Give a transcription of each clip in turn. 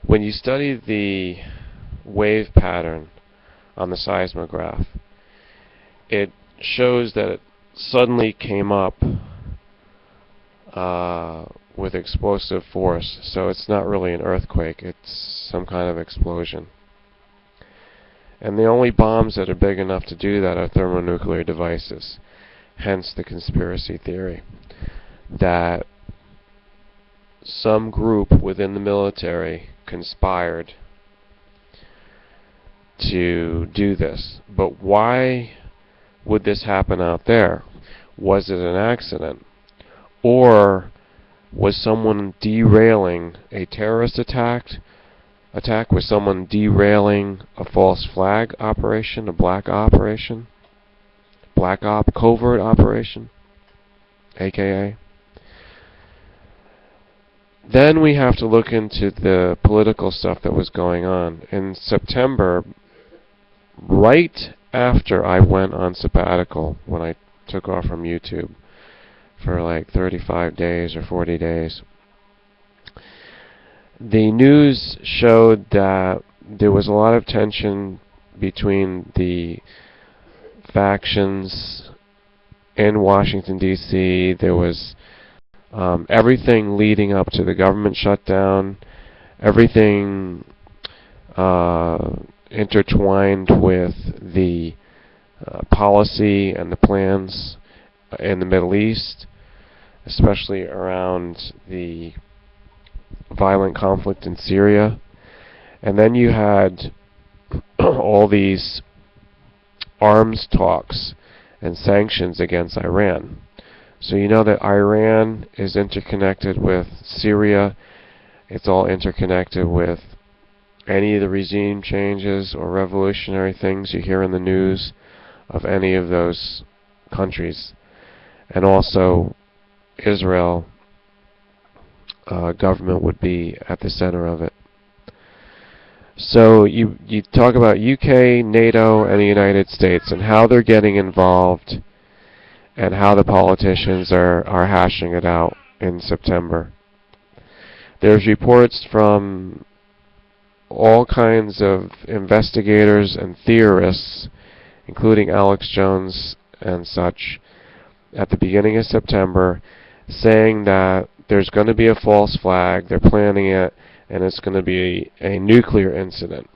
when you study the wave pattern on the seismograph, it shows that it suddenly came up with explosive force. So it's not really an earthquake, it's some kind of explosion. And the only bombs that are big enough to do that are thermonuclear devices. Hence the conspiracy theory that some group within the military conspired to do this. But why would this happen out there? Was it an accident? Or was someone derailing a terrorist attack? Was someone derailing a false flag operation, a black operation? Black op, covert operation, aka. Then we have to look into the political stuff that was going on. In September, right after I went on sabbatical, when I took off from YouTube for like 35 days or 40 days, the news showed that there was a lot of tension between the factions in Washington, D.C. There was everything leading up to the government shutdown, everything intertwined with the policy and the plans in the Middle East, especially around the violent conflict in Syria. And then you had all these arms talks and sanctions against Iran. So you know that Iran is interconnected with Syria. It's all interconnected with any of the regime changes or revolutionary things you hear in the news of any of those countries. And also Israel government would be at the center of it. So you talk about UK, NATO, and the United States and how they're getting involved and how the politicians are hashing it out in September. There's reports from all kinds of investigators and theorists, including Alex Jones and such, at the beginning of September, saying that there's going to be a false flag, they're planning it, and it's going to be a nuclear incident.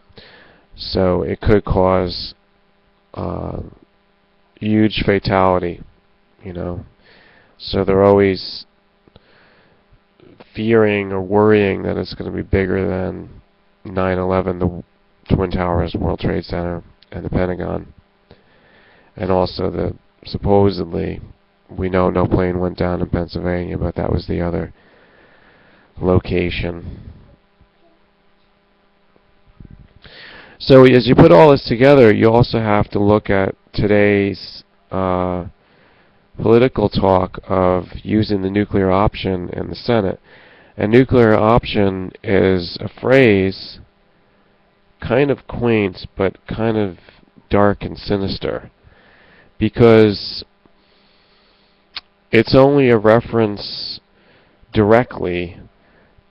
So it could cause huge fatality, you know. So they're always fearing or worrying that it's going to be bigger than 9/11, the Twin Towers, World Trade Center, and the Pentagon. And also the supposedly, we know no plane went down in Pennsylvania, but that was the other location. So as you put all this together, you also have to look at today's political talk of using the nuclear option in the Senate. And nuclear option is a phrase kind of quaint, but kind of dark and sinister, because it's only a reference directly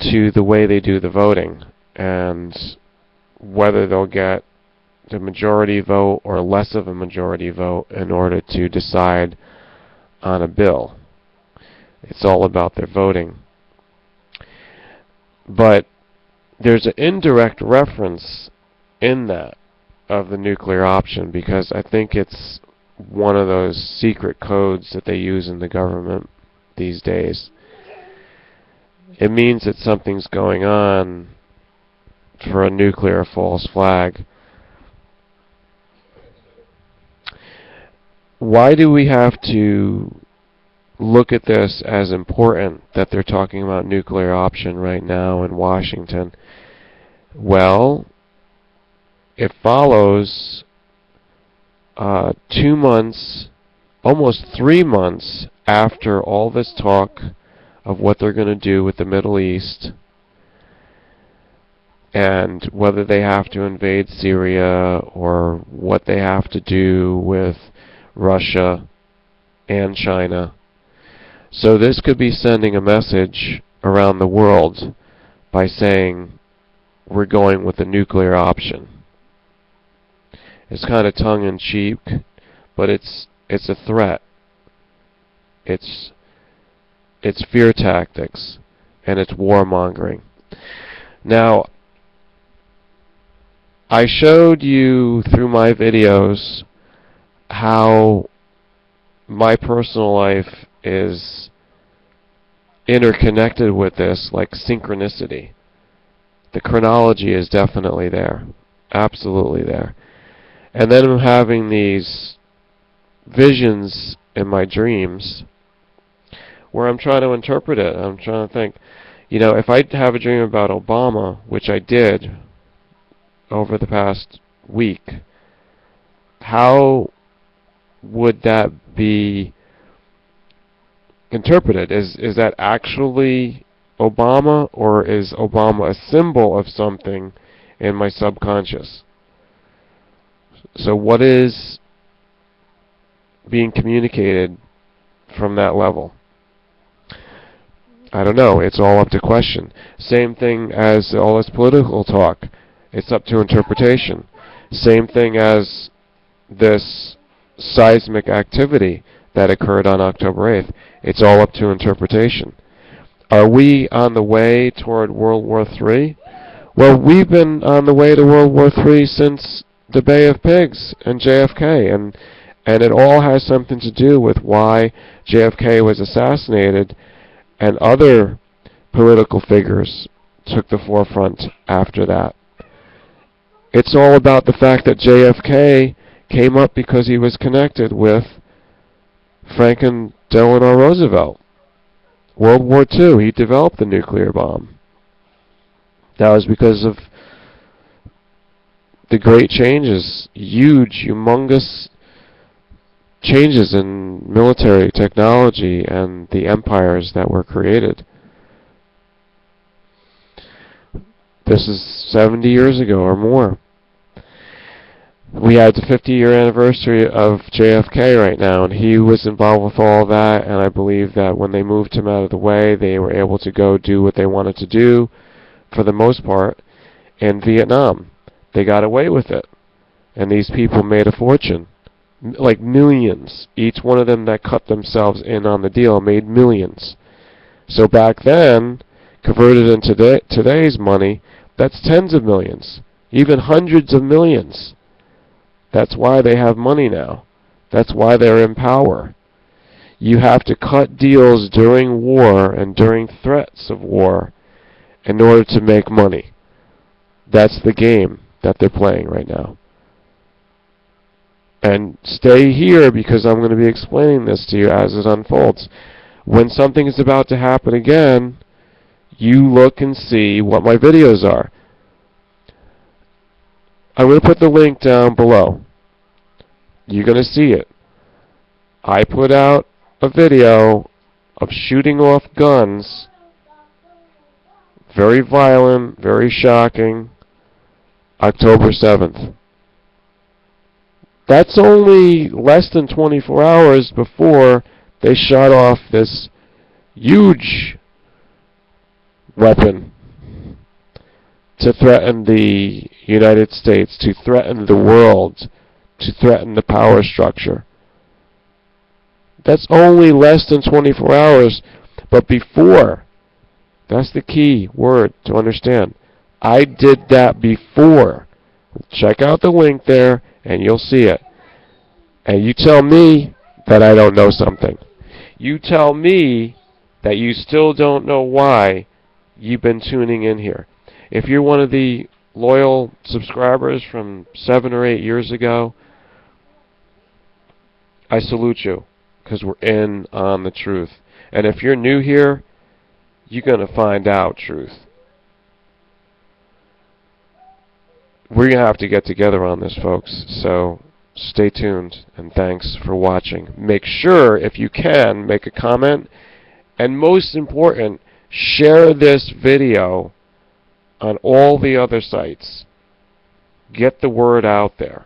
to the way they do the voting and whether they'll get the majority vote or less of a majority vote in order to decide on a bill. It's all about their voting. But there's an indirect reference in that of the nuclear option, because I think it's one of those secret codes that they use in the government these days. It means that something's going on for a nuclear false flag. Why do we have to look at this as important that they're talking about nuclear option right now in Washington? Well, it follows 2 months, almost 3 months after all this talk of what they're going to do with the Middle East and whether they have to invade Syria or what they have to do with Russia and China. So this could be sending a message around the world by saying we're going with the nuclear option. It's kind of tongue-in-cheek, but it's a threat. It's fear tactics, and it's warmongering. Now, I showed you through my videos how my personal life is interconnected with this, like synchronicity. The chronology is definitely there, absolutely there. And then I'm having these visions in my dreams where I'm trying to interpret it. I'm trying to think, if I have a dream about Obama, which I did over the past week, how would that be interpreted? Is that actually Obama, or is Obama a symbol of something in my subconscious? So what is being communicated from that level? I don't know. It's all up to question. Same thing as all this political talk. It's up to interpretation. Same thing as this seismic activity that occurred on October 8th. It's all up to interpretation. Are we on the way toward World War III? Well, we've been on the way to World War III since the Bay of Pigs and JFK, and it all has something to do with why JFK was assassinated, and other political figures took the forefront after that. It's all about the fact that JFK came up because he was connected with Franklin Delano Roosevelt. World War II, he developed the nuclear bomb. That was because of the great changes, huge, humongous changes in military technology and the empires that were created. This is 70 years ago or more. We had the 50-year anniversary of JFK right now, and he was involved with all that, and I believe that when they moved him out of the way, they were able to go do what they wanted to do, for the most part, in Vietnam. They got away with it, and these people made a fortune. Like millions. Each one of them that cut themselves in on the deal made millions. So back then, converted into today's money, that's tens of millions, even hundreds of millions. That's why they have money now. That's why they're in power. You have to cut deals during war and during threats of war in order to make money. That's the game that they're playing right now. And stay here, because I'm going to be explaining this to you as it unfolds. When something is about to happen again, you look and see what my videos are. I'm going to put the link down below. You're going to see it. I put out a video of shooting off guns. Very violent, very shocking. October 7th. That's only less than 24 hours before they shot off this huge weapon to threaten the United States, to threaten the world, to threaten the power structure. That's only less than 24 hours, but before, that's the key word to understand. I did that before. Check out the link there, and you'll see it. And you tell me that I don't know something. You tell me that you still don't know why you've been tuning in here. If you're one of the loyal subscribers from 7 or 8 years ago, I salute you, because we're in on the truth. And if you're new here, you're going to find out truth. We're going to have to get together on this, folks. So stay tuned, and thanks for watching. Make sure, if you can, make a comment. And most important, share this video on all the other sites. Get the word out there.